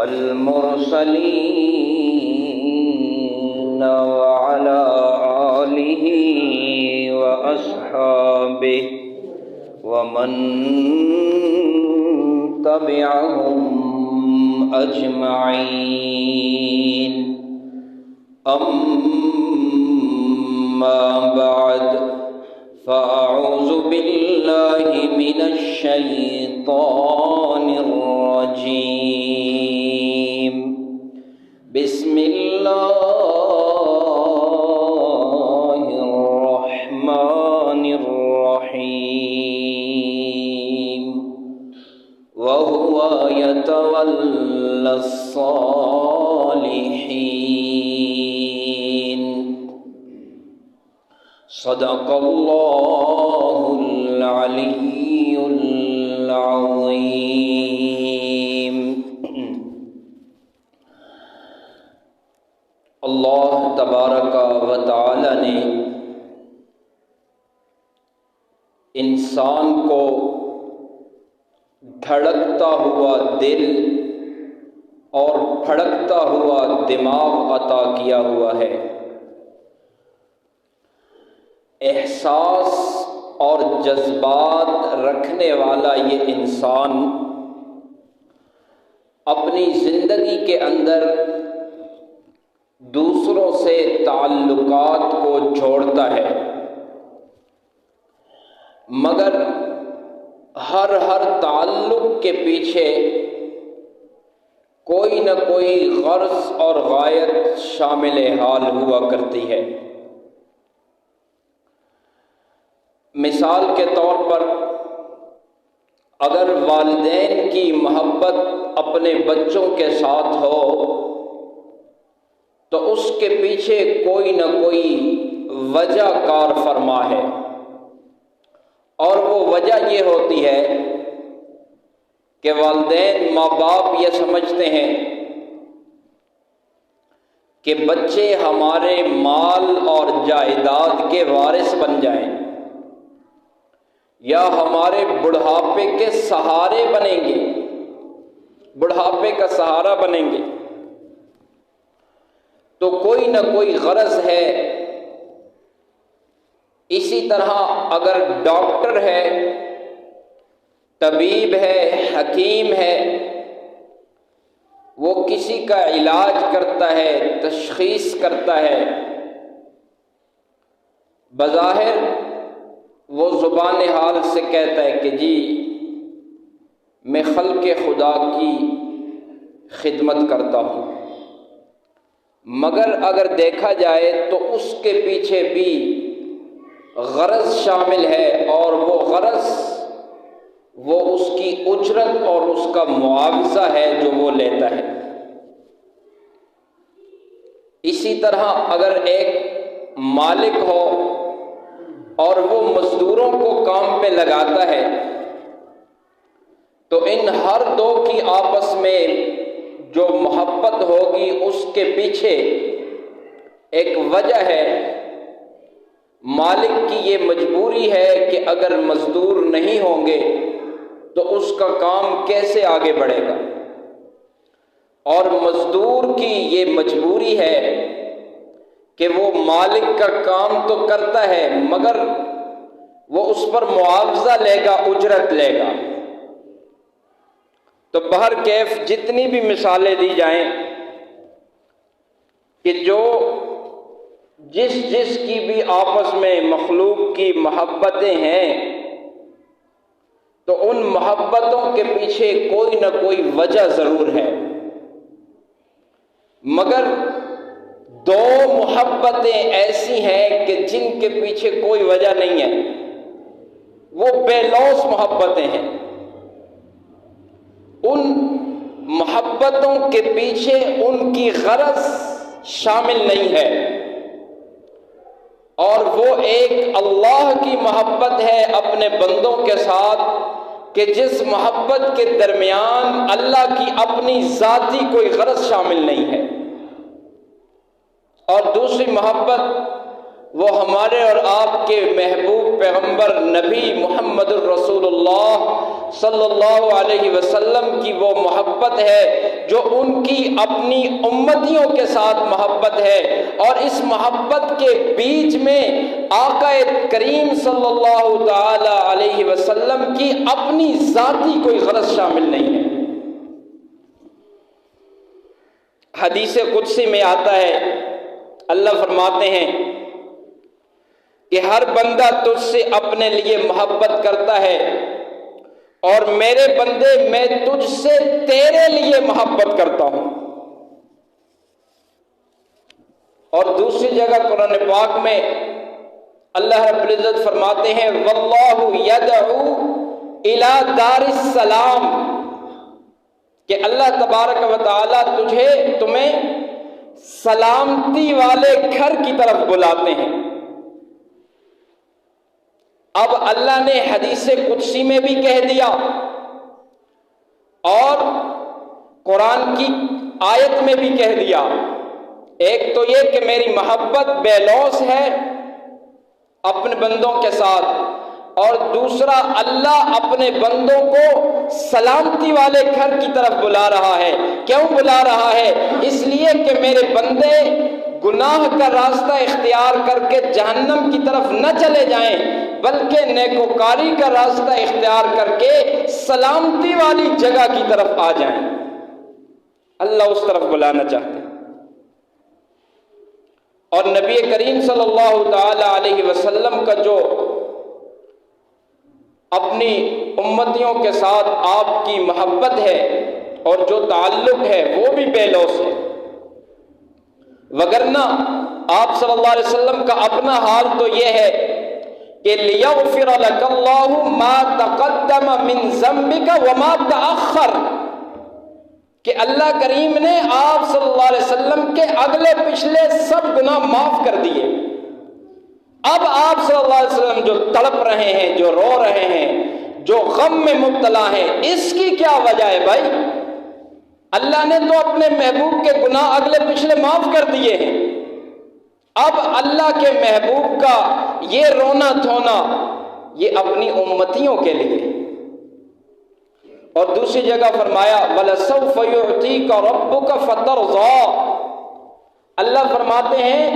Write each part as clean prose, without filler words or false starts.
والمرسلين وعلى آله وأصحابه ومن تبعهم أجمعين أما بعد فأعوذ بالله من الشيطان الرجيم بسم الله الرحمن الرحيم وهو يتولى الصالحين صدق الله العلي العظيم۔ اللہ تبارک و تعالی نے انسان کو دھڑکتا ہوا دل اور پھڑکتا ہوا دماغ عطا کیا ہوا ہے۔ احساس اور جذبات رکھنے والا یہ انسان اپنی زندگی کے اندر دوسروں سے تعلقات کو جوڑتا ہے، مگر ہر تعلق کے پیچھے کوئی نہ کوئی غرض اور غایت شامل حال ہوا کرتی ہے۔ مثال کے طور پر اگر والدین کی محبت اپنے بچوں کے ساتھ ہو تو اس کے پیچھے کوئی نہ کوئی وجہ کار فرما ہے، اور وہ وجہ یہ ہوتی ہے کہ والدین ماں باپ یہ سمجھتے ہیں کہ بچے ہمارے مال اور جائیداد کے وارث بن جائیں یا ہمارے بڑھاپے کے سہارے بنیں گے، بڑھاپے کا سہارا بنیں گے، تو کوئی نہ کوئی غرض ہے۔ اسی طرح اگر ڈاکٹر ہے، طبیب ہے، حکیم ہے، وہ کسی کا علاج کرتا ہے، تشخیص کرتا ہے، بظاہر وہ زبان حال سے کہتا ہے کہ جی میں خلق خدا کی خدمت کرتا ہوں، مگر اگر دیکھا جائے تو اس کے پیچھے بھی غرض شامل ہے، اور وہ غرض وہ اس کی اجرت اور اس کا معاوضہ ہے جو وہ لیتا ہے۔ اسی طرح اگر ایک مالک ہو اور وہ مزدوروں کو کام پہ لگاتا ہے تو ان ہر دو کی آپس میں جو محبت ہوگی اس کے پیچھے ایک وجہ ہے۔ مالک کی یہ مجبوری ہے کہ اگر مزدور نہیں ہوں گے تو اس کا کام کیسے آگے بڑھے گا، اور مزدور کی یہ مجبوری ہے کہ وہ مالک کا کام تو کرتا ہے مگر وہ اس پر معاوضہ لے گا، اجرت لے گا۔ تو بہرکیف جتنی بھی مثالیں دی جائیں کہ جو جس کی بھی آپس میں مخلوق کی محبتیں ہیں تو ان محبتوں کے پیچھے کوئی نہ کوئی وجہ ضرور ہے، مگر دو محبتیں ایسی ہیں کہ جن کے پیچھے کوئی وجہ نہیں ہے، وہ بے لوث محبتیں ہیں۔ ان محبتوں کے پیچھے ان کی غرض شامل نہیں ہے، اور وہ ایک اللہ کی محبت ہے اپنے بندوں کے ساتھ کہ جس محبت کے درمیان اللہ کی اپنی ذاتی کوئی غرض شامل نہیں ہے، اور دوسری محبت وہ ہمارے اور آپ کے محبوب پیغمبر نبی محمد الرسول اللہ صلی اللہ علیہ وسلم کی وہ محبت ہے جو ان کی اپنی امتیوں کے ساتھ محبت ہے، اور اس محبت کے بیچ میں آقا کریم صلی اللہ تعالی علیہ وسلم کی اپنی ذاتی کوئی غرض شامل نہیں ہے۔ حدیث قدسی میں آتا ہے، اللہ فرماتے ہیں کہ ہر بندہ تجھ سے اپنے لیے محبت کرتا ہے، اور میرے بندے میں تجھ سے تیرے لیے محبت کرتا ہوں۔ اور دوسری جگہ قرآن پاک میں اللہ رب العزت فرماتے ہیں واللہ یدعو الی دار السلام، کہ اللہ تبارک و تعالی تمہیں سلامتی والے گھر کی طرف بلاتے ہیں۔ اب اللہ نے حدیث قدسی میں بھی کہہ دیا اور قرآن کی آیت میں بھی کہہ دیا، ایک تو یہ کہ میری محبت بے لوث ہے اپنے بندوں کے ساتھ، اور دوسرا اللہ اپنے بندوں کو سلامتی والے گھر کی طرف بلا رہا ہے۔ کیوں بلا رہا ہے؟ اس لیے کہ میرے بندے گناہ کا راستہ اختیار کر کے جہنم کی طرف نہ چلے جائیں، بلکہ نیکوکاری کا راستہ اختیار کر کے سلامتی والی جگہ کی طرف آ جائیں۔ اللہ اس طرف بلانا چاہتے ہیں۔ اور نبی کریم صلی اللہ تعالی علیہ وسلم کا جو اپنی امتیوں کے ساتھ آپ کی محبت ہے اور جو تعلق ہے وہ بھی بے لوث ہے، وگرنہ آپ صلی اللہ علیہ وسلم کا اپنا حال تو یہ ہے کہ لِيَغْفِرَ لَكَ اللَّهُ مَا تَقَدَّمَ مِن ذَنبِكَ وَمَا تَأَخَّرَ، کہ اللہ کریم نے آپ صلی اللہ علیہ وسلم کے اگلے پچھلے سب گناہ معاف کر دیے۔ اب آپ صلی اللہ علیہ وسلم جو تڑپ رہے ہیں، جو رو رہے ہیں، جو غم میں مبتلا ہیں، اس کی کیا وجہ ہے بھائی؟ اللہ نے تو اپنے محبوب کے گناہ اگلے پچھلے معاف کر دیے ہیں۔ اب اللہ کے محبوب کا یہ رونا دھونا یہ اپنی امتیوں کے لیے۔ اور دوسری جگہ فرمایا وَلَسَوْفَ يُعْطِيكَ رَبُّكَ فَتَرْضَىٰ، اللہ فرماتے ہیں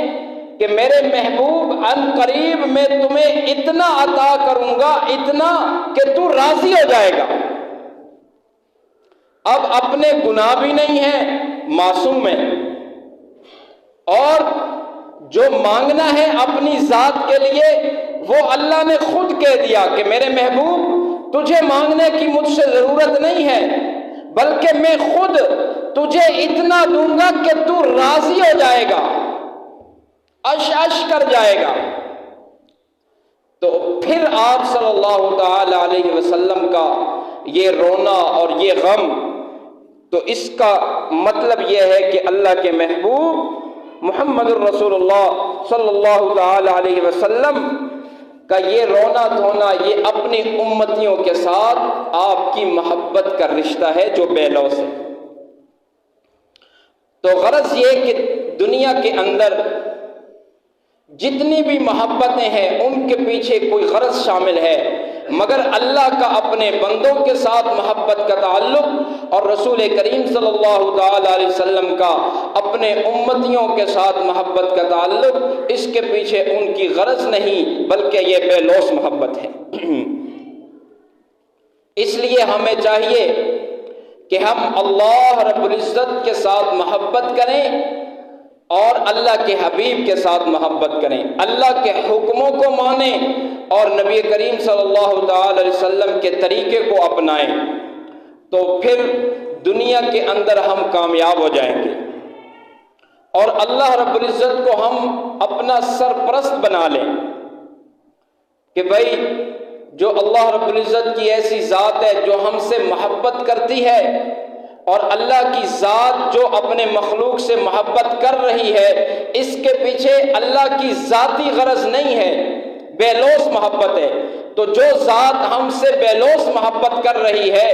کہ میرے محبوب ان قریب میں تمہیں اتنا عطا کروں گا، اتنا کہ تو راضی ہو جائے گا۔ اب اپنے گناہ بھی نہیں ہیں، معصوم ہیں، اور جو مانگنا ہے اپنی ذات کے لیے وہ اللہ نے خود کہہ دیا کہ میرے محبوب تجھے مانگنے کی مجھ سے ضرورت نہیں ہے، بلکہ میں خود تجھے اتنا دوں گا کہ تو راضی ہو جائے گا، عش عش کر جائے گا۔ تو پھر آپ صلی اللہ تعالی علیہ وسلم کا یہ رونا اور یہ غم، تو اس کا مطلب یہ ہے کہ اللہ کے محبوب محمد الرسول اللہ صلی اللہ تعالی علیہ وسلم کا یہ رونا دھونا یہ اپنی امتیوں کے ساتھ آپ کی محبت کا رشتہ ہے جو بے لوث ہے۔ تو غرض یہ کہ دنیا کے اندر جتنی بھی محبتیں ہیں ان کے پیچھے کوئی غرض شامل ہے، مگر اللہ کا اپنے بندوں کے ساتھ محبت کا تعلق اور رسول کریم صلی اللہ تعالی علیہ وسلم کا اپنے امتیوں کے ساتھ محبت کا تعلق، اس کے پیچھے ان کی غرض نہیں بلکہ یہ بے لوث محبت ہے۔ اس لیے ہمیں چاہیے کہ ہم اللہ رب العزت کے ساتھ محبت کریں اور اللہ کے حبیب کے ساتھ محبت کریں، اللہ کے حکموں کو مانیں اور نبی کریم صلی اللہ تعالی علیہ وسلم کے طریقے کو اپنائیں، تو پھر دنیا کے اندر ہم کامیاب ہو جائیں گے اور اللہ رب العزت کو ہم اپنا سرپرست بنا لیں کہ بھائی جو اللہ رب العزت کی ایسی ذات ہے جو ہم سے محبت کرتی ہے، اور اللہ کی ذات جو اپنے مخلوق سے محبت کر رہی ہے، اس کے پیچھے اللہ کی ذاتی غرض نہیں ہے، بے لوث محبت ہے۔ تو جو ذات ہم سے بے لوث محبت کر رہی ہے،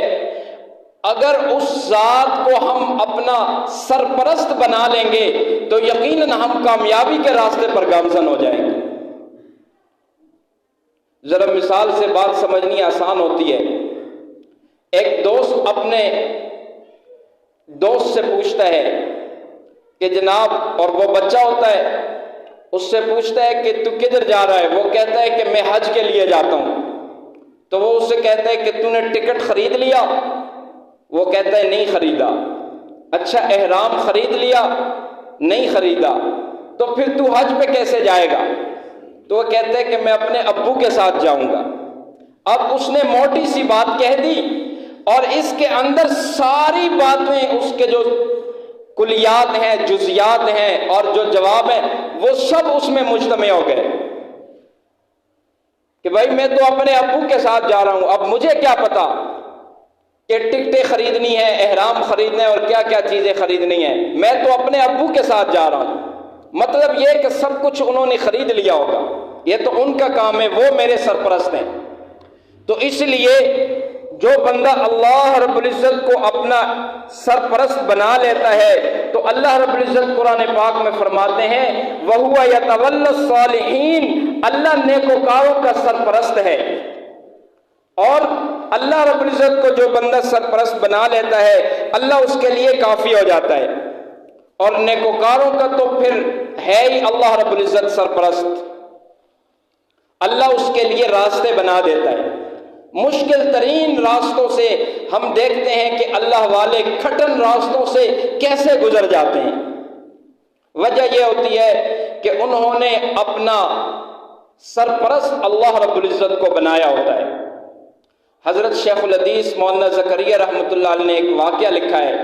اگر اس ذات کو ہم اپنا سرپرست بنا لیں گے تو یقیناً ہم کامیابی کے راستے پر گامزن ہو جائیں گے۔ ذرا مثال سے بات سمجھنی آسان ہوتی ہے ایک دوست اپنے دوست سے پوچھتا ہے کہ جناب، اور وہ بچہ ہوتا ہے، اس سے پوچھتا ہے کہ تو کدھر جا رہا ہے؟ وہ کہتا ہے کہ میں حج کے لیے جاتا ہوں۔ تو وہ اس سے کہتا ہے کہ تو نے ٹکٹ خرید لیا؟ وہ کہتا ہے نہیں خریدا۔ اچھا، احرام خرید لیا؟ نہیں خریدا۔ تو پھر تو حج پہ کیسے جائے گا؟ تو وہ کہتا ہے کہ میں اپنے ابو کے ساتھ جاؤں گا۔ اب اس نے موٹی سی بات کہہ دی، اور اس کے اندر ساری باتیں، اس کے جو کلیات ہیں، جزیات ہیں، اور جو جواب ہیں، وہ سب اس میں مجتمع ہو گئے کہ بھائی میں تو اپنے ابو کے ساتھ جا رہا ہوں، اب مجھے کیا پتا کہ ٹکٹیں خریدنی ہے، احرام خریدنا ہے، اور کیا کیا چیزیں خریدنی ہیں، میں تو اپنے ابو کے ساتھ جا رہا ہوں۔ مطلب یہ کہ سب کچھ انہوں نے خرید لیا ہوگا، یہ تو ان کا کام ہے، وہ میرے سرپرست ہیں۔ تو اس لیے جو بندہ اللہ رب العزت کو اپنا سرپرست بنا لیتا ہے تو اللہ رب العزت قرآن پاک میں فرماتے ہیں وَهُوَ يَتَوَلَّى الصَّالِحِينَ، اللہ نیکوکاروں کا سرپرست ہے۔ اور اللہ رب العزت کو جو بندہ سرپرست بنا لیتا ہے اللہ اس کے لیے کافی ہو جاتا ہے، اور نیکوکاروں کا تو پھر ہے ہی اللہ رب العزت سرپرست، اللہ اس کے لیے راستے بنا دیتا ہے۔ مشکل ترین راستوں سے ہم دیکھتے ہیں کہ اللہ والے کھٹن راستوں سے کیسے گزر جاتے ہیں۔ وجہ یہ ہوتی ہے کہ انہوں نے اپنا سرپرست اللہ رب العزت کو بنایا ہوتا ہے۔ حضرت شیخ الحدیث مولانا زکریا رحمۃ اللہ علیہ نے ایک واقعہ لکھا ہے،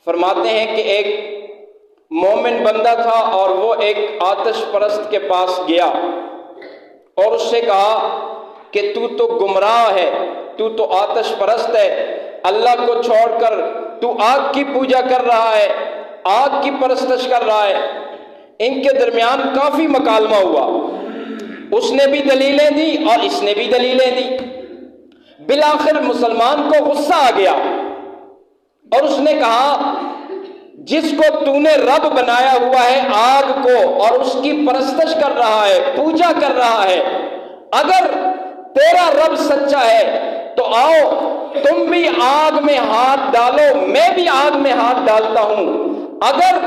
فرماتے ہیں کہ ایک مومن بندہ تھا اور وہ ایک آتش پرست کے پاس گیا اور اس سے کہا کہ تو گمراہ ہے، تو آتش پرست ہے، اللہ کو چھوڑ کر تو آگ کی پوجا کر رہا ہے، آگ کی پرستش کر رہا ہے۔ ان کے درمیان کافی مکالمہ ہوا، اس نے بھی دلیلیں دی اور اس نے بھی دلیلیں دی۔ بالآخر مسلمان کو غصہ آ گیا اور اس نے کہا جس کو تو نے رب بنایا ہوا ہے آگ کو اور اس کی پرستش کر رہا ہے، پوجا کر رہا ہے، اگر تیرا رب سچا ہے تو آؤ تم بھی آگ میں ہاتھ ڈالو، میں بھی آگ میں ہاتھ ڈالتا ہوں، اگر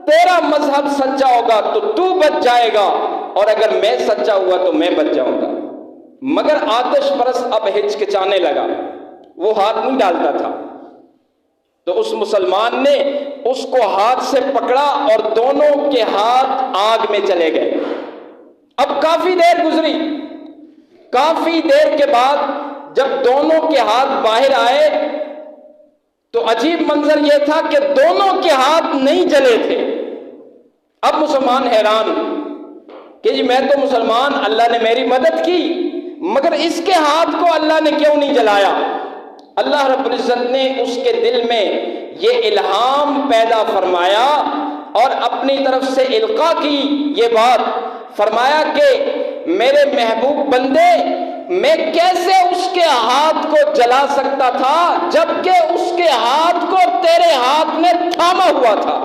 تیرا مذہب سچا ہوگا تو بچ جائے گا اور اگر میں سچا ہوا تو میں بچ جاؤں گا۔ مگر آتش پرست اب ہچکچانے لگا، وہ ہاتھ نہیں ڈالتا تھا، تو اس مسلمان نے اس کو ہاتھ سے پکڑا اور دونوں کے ہاتھ آگ میں چلے گئے۔ اب کافی دیر گزری، کافی دیر کے بعد جب دونوں کے ہاتھ باہر آئے تو عجیب منظر یہ تھا کہ دونوں کے ہاتھ نہیں جلے تھے۔ اب مسلمان حیران کہ جی میں تو مسلمان، اللہ نے میری مدد کی، مگر اس کے ہاتھ کو اللہ نے کیوں نہیں جلایا؟ اللہ رب العزت نے اس کے دل میں یہ الہام پیدا فرمایا اور اپنی طرف سے القاء کی یہ بات، فرمایا کہ میرے محبوب بندے میں کیسے اس کے ہاتھ کو جلا سکتا تھا جبکہ اس کے ہاتھ کو تیرے ہاتھ نے تھاما ہوا تھا۔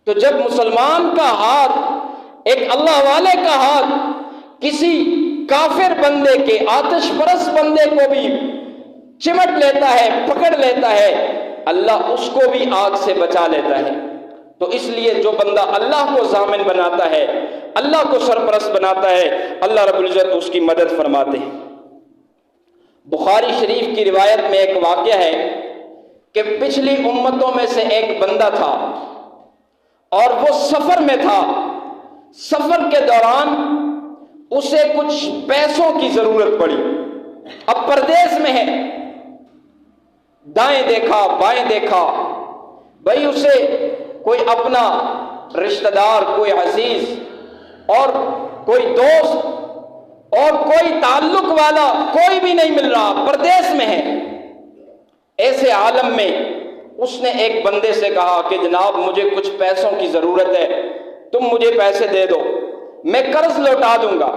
تو جب مسلمان کا ہاتھ، ایک اللہ والے کا ہاتھ کسی کافر بندے کے، آتش پرست بندے کو بھی چمٹ لیتا ہے، پکڑ لیتا ہے، اللہ اس کو بھی آگ سے بچا لیتا ہے۔ تو اس لیے جو بندہ اللہ کو ضامن بناتا ہے، اللہ کو سرپرست بناتا ہے، اللہ رب العزت اس کی مدد فرماتے ہیں۔ بخاری شریف کی روایت میں ایک واقعہ ہے کہ پچھلی امتوں میں سے ایک بندہ تھا اور وہ سفر میں تھا، سفر کے دوران اسے کچھ پیسوں کی ضرورت پڑی، اب پردیس میں ہے، دائیں دیکھا بائیں دیکھا، بھائی اسے کوئی اپنا رشتہ دار، کوئی عزیز اور کوئی دوست اور کوئی تعلق والا کوئی بھی نہیں مل رہا، پردیس میں ہے۔ ایسے عالم میں اس نے ایک بندے سے کہا کہ جناب مجھے کچھ پیسوں کی ضرورت ہے، تم مجھے پیسے دے دو، میں قرض لوٹا دوں گا۔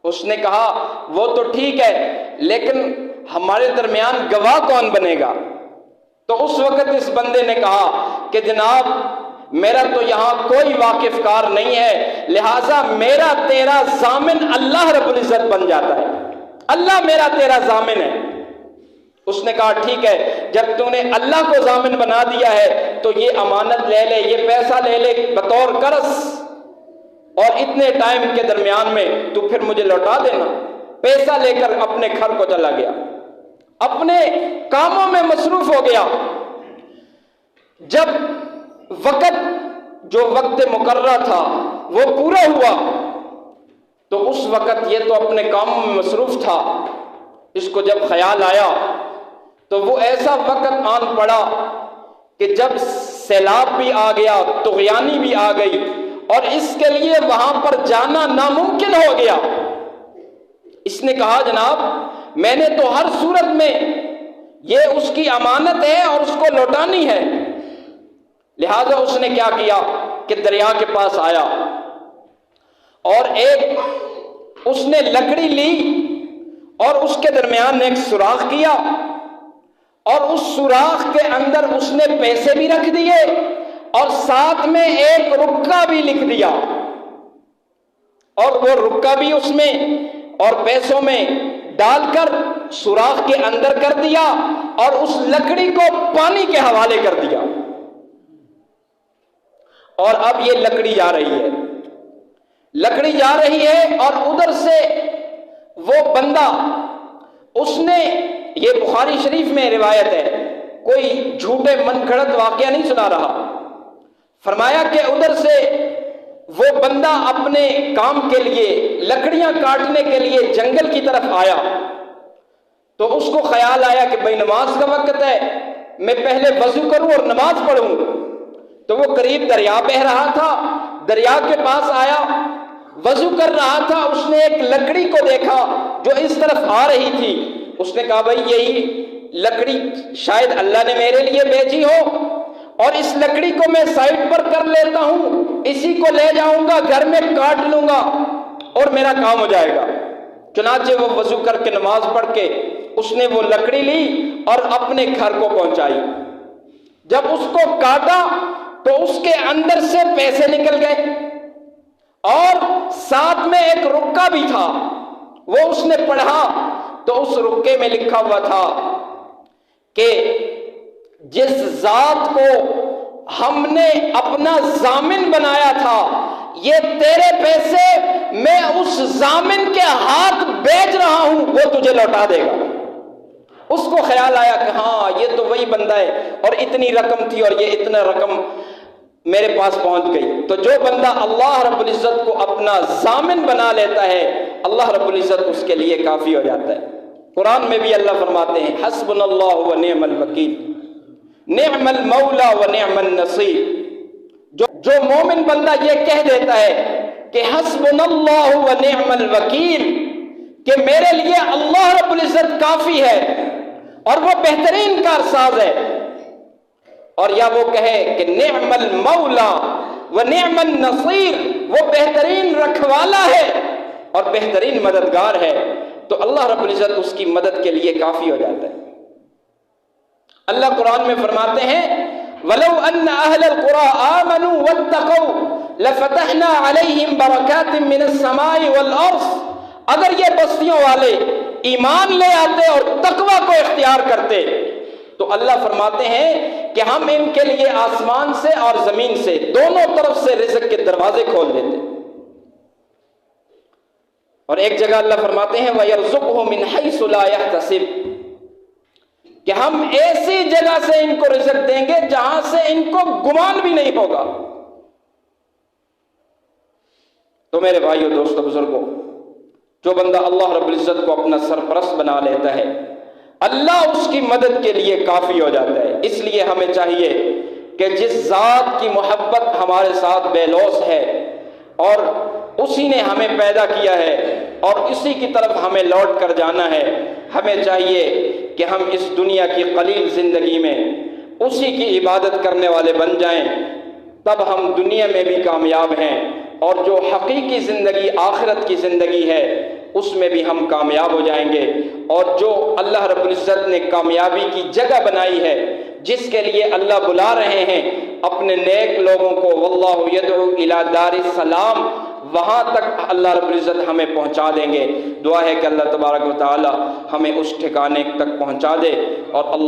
اس نے کہا وہ تو ٹھیک ہے لیکن ہمارے درمیان گواہ کون بنے گا؟ تو اس وقت اس بندے نے کہا کہ جناب میرا تو یہاں کوئی واقف کار نہیں ہے، لہٰذا میرا تیرا ضامن اللہ رب العزت بن جاتا ہے، اللہ میرا تیرا ضامن ہے۔ اس نے کہا ٹھیک ہے، جب تو نے اللہ کو ضامن بنا دیا ہے تو یہ امانت لے لے، یہ پیسہ لے لے بطور قرض، اور اتنے ٹائم کے درمیان میں تو پھر مجھے لوٹا دینا۔ پیسہ لے کر اپنے گھر کو چلا گیا، اپنے کاموں میں مصروف ہو گیا۔ جب وقت جو وقت مقررہ تھا وہ پورا ہوا تو اس وقت یہ تو اپنے کاموں میں مصروف تھا، اس کو جب خیال آیا تو وہ ایسا وقت آن پڑا کہ جب سیلاب بھی آ گیا، طغیانی بھی آ گئی، اور اس کے لیے وہاں پر جانا ناممکن ہو گیا۔ اس نے کہا جناب میں نے تو ہر صورت میں یہ اس کی امانت ہے اور اس کو لوٹانی ہے، لہذا اس نے کیا کیا کہ دریا کے پاس آیا اور اس نے لکڑی لی اور اس کے درمیان ایک سوراخ کیا، اور اس سوراخ کے اندر اس نے پیسے بھی رکھ دیے اور ساتھ میں ایک رکا بھی لکھ دیا، اور وہ رکا بھی اس میں اور پیسوں میں ڈال کر سوراخ کے اندر کر دیا اور اس لکڑی کو پانی کے حوالے کر دیا۔ اور اب یہ لکڑی جا رہی ہے اور ادھر سے وہ بندہ، اس نے، یہ بخاری شریف میں روایت ہے، کوئی جھوٹے من گھڑت واقعہ نہیں سنا رہا، فرمایا کہ ادھر سے وہ بندہ اپنے کام کے لیے لکڑیاں کاٹنے کے لیے جنگل کی طرف آیا تو اس کو خیال آیا کہ بھئی نماز کا وقت ہے، میں پہلے وضو کروں اور نماز پڑھوں۔ تو وہ قریب دریا بہہ رہا تھا، دریا کے پاس آیا، وضو کر رہا تھا، اس نے ایک لکڑی کو دیکھا جو اس طرف آ رہی تھی، اس نے کہا بھئی یہی لکڑی شاید اللہ نے میرے لیے بھیجی ہو، اور اس لکڑی کو میں سائڈ پر کر لیتا ہوں، اسی کو لے جاؤں گا گھر میں کاٹ لوں گا اور میرا کام ہو جائے گا۔ چنانچہ وہ وضو کر کے نماز پڑھ کے اس نے وہ لکڑی لی اور اپنے گھر کو پہنچائی۔ جب اس کو کاٹا تو اس کے اندر سے پیسے نکل گئے اور ساتھ میں ایک رکا بھی تھا، وہ اس نے پڑھا تو اس رکے میں لکھا ہوا تھا کہ جس ذات کو ہم نے اپنا ضامن بنایا تھا، یہ تیرے پیسے میں اس ضامن کے ہاتھ بیچ رہا ہوں، وہ تجھے لوٹا دے گا۔ اس کو خیال آیا کہ ہاں یہ تو وہی بندہ ہے اور اتنی رقم تھی اور یہ اتنا رقم میرے پاس پہنچ گئی۔ تو جو بندہ اللہ رب العزت کو اپنا ضامن بنا لیتا ہے، اللہ رب العزت اس کے لیے کافی ہو جاتا ہے۔ قرآن میں بھی اللہ فرماتے ہیں حسبنا اللہ و نعم الوکیل، نعم المولا و نعم النصیر۔ جو مومن بندہ یہ کہہ دیتا ہے کہ حسبنا اللہ و نعم الوکیل، کہ میرے لیے اللہ رب العزت کافی ہے اور وہ بہترین کارساز ہے، اور یا وہ کہے کہ نعم المولا و نعم النصیر، وہ بہترین رکھوالا ہے اور بہترین مددگار ہے، تو اللہ رب العزت اس کی مدد کے لیے کافی ہو جاتا ہے۔ اللہ قرآن میں فرماتے ہیں وَلَوْ أَنَّ أَهْلَ الْقُرَىٰ آمَنُوا وَاتَّقَوْا لَفَتَحْنَا عَلَيْهِمْ بَرَكَاتٍ مِّنَ السَّمَاءِ وَالْأَرْضِ، اگر یہ بستیوں والے ایمان لے آتے اور تقوی کو اختیار کرتے تو اللہ فرماتے ہیں کہ ہم ان کے لیے آسمان سے اور زمین سے دونوں طرف سے رزق کے دروازے کھول دیتے۔ اور ایک جگہ اللہ فرماتے ہیں وَيَرْزُقْهُ مِنْ حَيْثُ لَا يَحْتَسِبُ، کہ ہم ایسی جگہ سے ان کو رزق دیں گے جہاں سے ان کو گمان بھی نہیں ہوگا۔ تو میرے بھائیو دوستو بزرگوں، جو بندہ اللہ رب العزت کو اپنا سرپرست بنا لیتا ہے، اللہ اس کی مدد کے لیے کافی ہو جاتا ہے۔ اس لیے ہمیں چاہیے کہ جس ذات کی محبت ہمارے ساتھ بے لوث ہے اور اسی نے ہمیں پیدا کیا ہے اور اسی کی طرف ہمیں لوٹ کر جانا ہے، ہمیں چاہیے کہ ہم اس دنیا کی قلیل زندگی میں اسی کی عبادت کرنے والے بن جائیں، تب ہم دنیا میں بھی کامیاب ہیں، اور جو حقیقی زندگی آخرت کی زندگی ہے اس میں بھی ہم کامیاب ہو جائیں گے۔ اور جو اللہ رب العزت نے کامیابی کی جگہ بنائی ہے، جس کے لیے اللہ بلا رہے ہیں اپنے نیک لوگوں کو، واللہ یدعو الی دار السلام وہاں تک اللہ رب العزت ہمیں پہنچا دیں گے۔ دعا ہے کہ اللہ تبارک و تعالی ہمیں اس ٹھکانے تک پہنچا دے، اور اللہ